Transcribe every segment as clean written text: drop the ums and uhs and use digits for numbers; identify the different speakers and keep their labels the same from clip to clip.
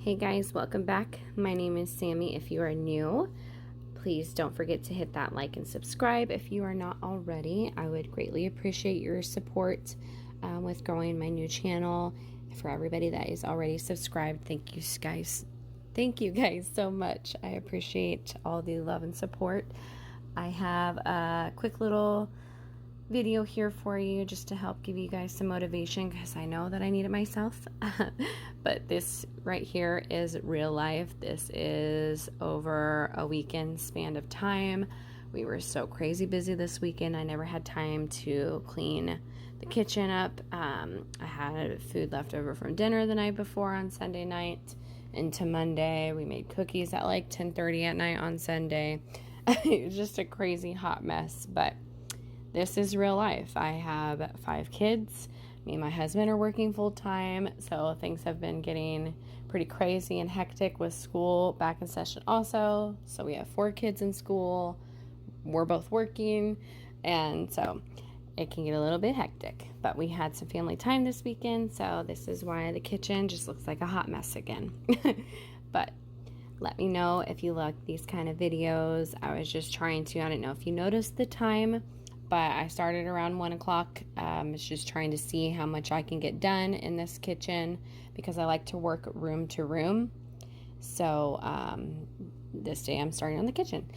Speaker 1: Hey guys, welcome back. My name is Sammy. If you are new, please don't forget to hit that like and subscribe if you are not already. I would greatly appreciate your support with growing my new channel. For everybody that is already subscribed, thank you guys. Thank you guys so much. I appreciate all the love and support. I have a quick little video here for you just to help give you guys some motivation, because I know that I need it myself. But this right here is real life. This is over a weekend span of time. We were so crazy busy this weekend. I never had time to clean the kitchen up. I had food left over from dinner the night before on Sunday night into Monday. We made cookies at like 10:30 at night on Sunday. It was just a crazy hot mess, but this is real life. I have 5 kids. Me and my husband are working full time, so things have been getting pretty crazy and hectic with school back in session also. So we have 4 kids in school. We're both working, and so it can get a little bit hectic. But we had some family time this weekend, so this is why the kitchen just looks like a hot mess again. But let me know if you like these kind of videos. I was just trying to, I don't know if you noticed the time, but I started around 1 o'clock. It's just trying to see how much I can get done in this kitchen, because I like to work room to room. So this day I'm starting on the kitchen.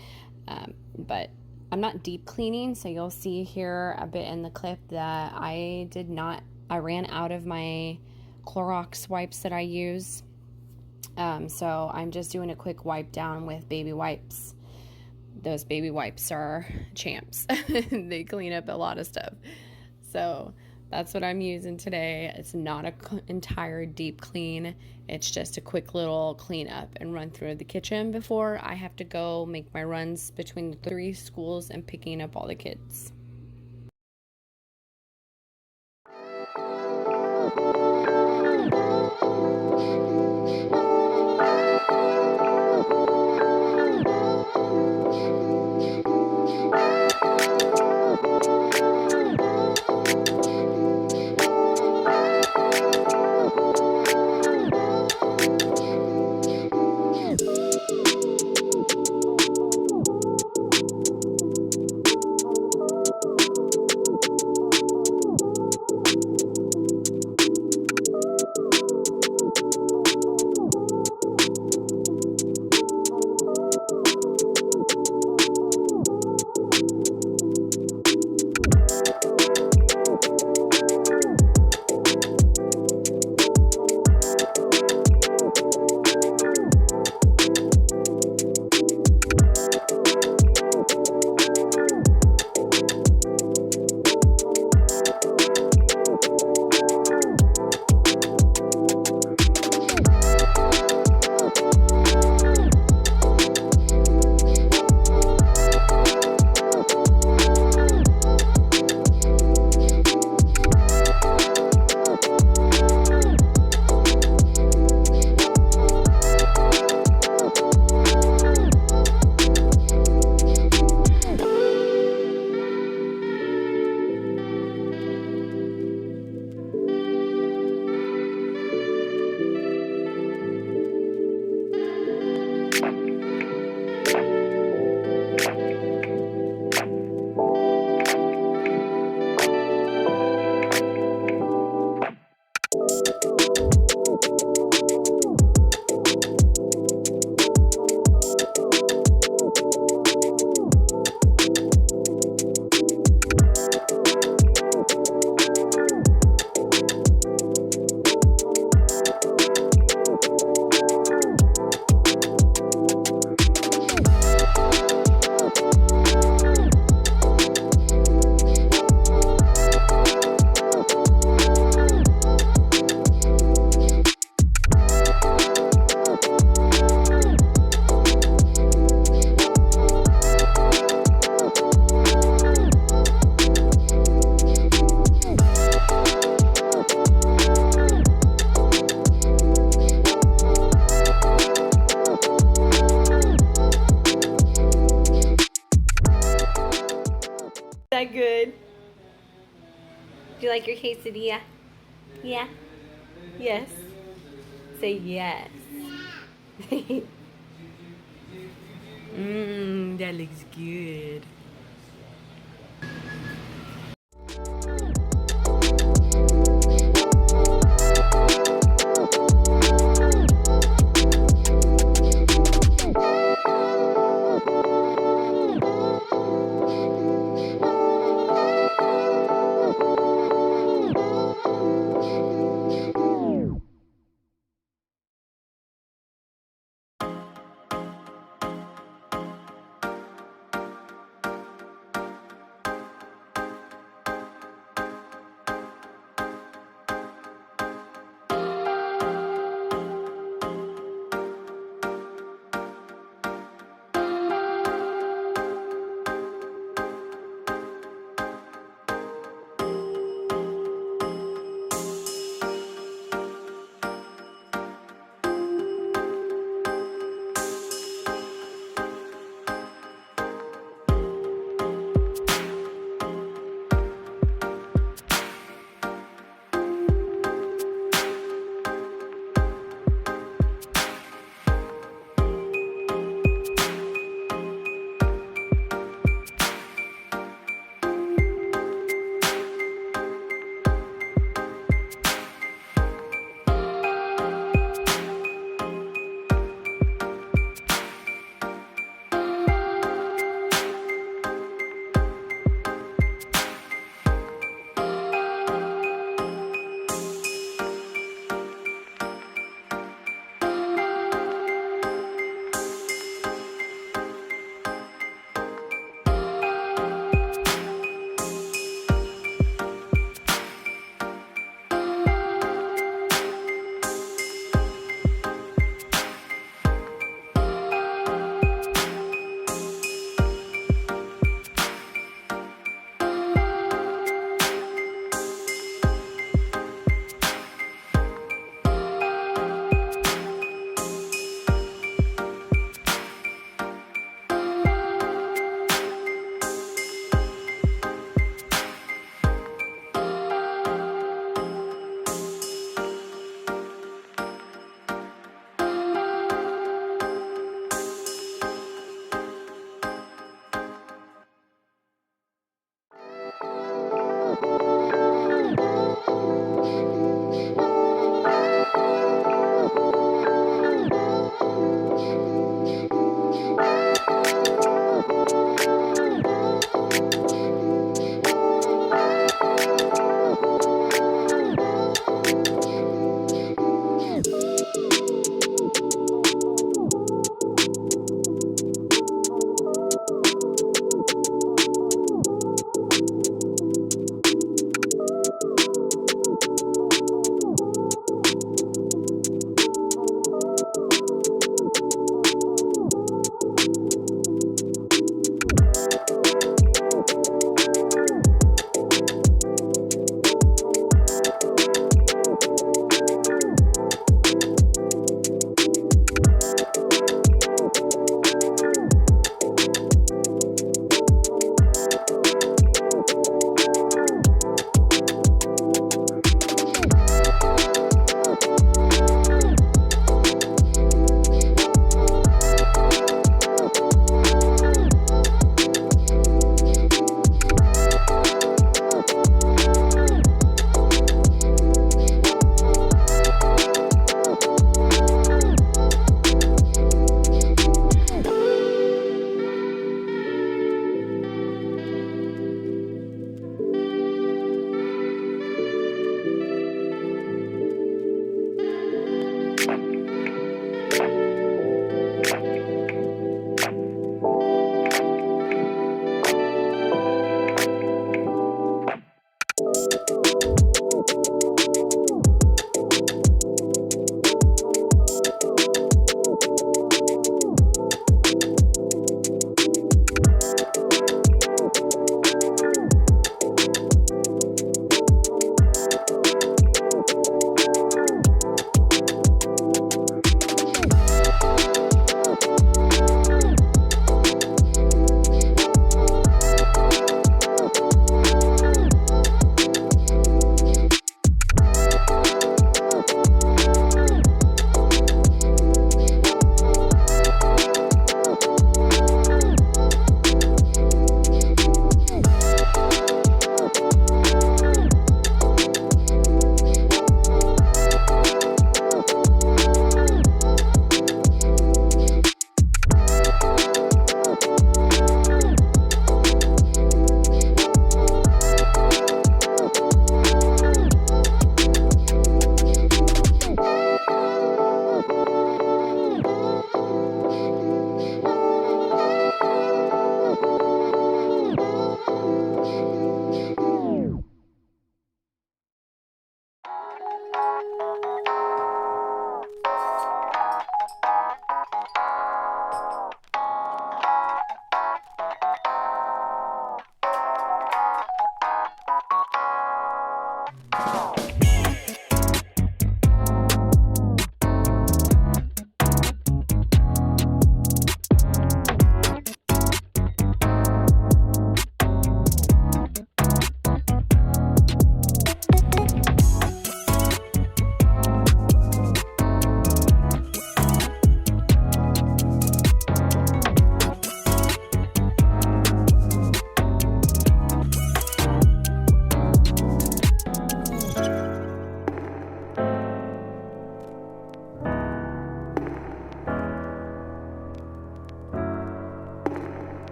Speaker 1: But I'm not deep cleaning, so you'll see here a bit in the clip that I ran out of my Clorox wipes that I use. So I'm just doing a quick wipe down with baby wipes. Those baby wipes are champs. They clean up a lot of stuff. So that's what I'm using today. It's not an entire deep clean. It's just a quick little clean up and run through the kitchen before I have to go make my runs between the 3 schools and picking up all the kids. That good? Do you like your quesadilla? Yeah? Yes? Say yes. That looks good.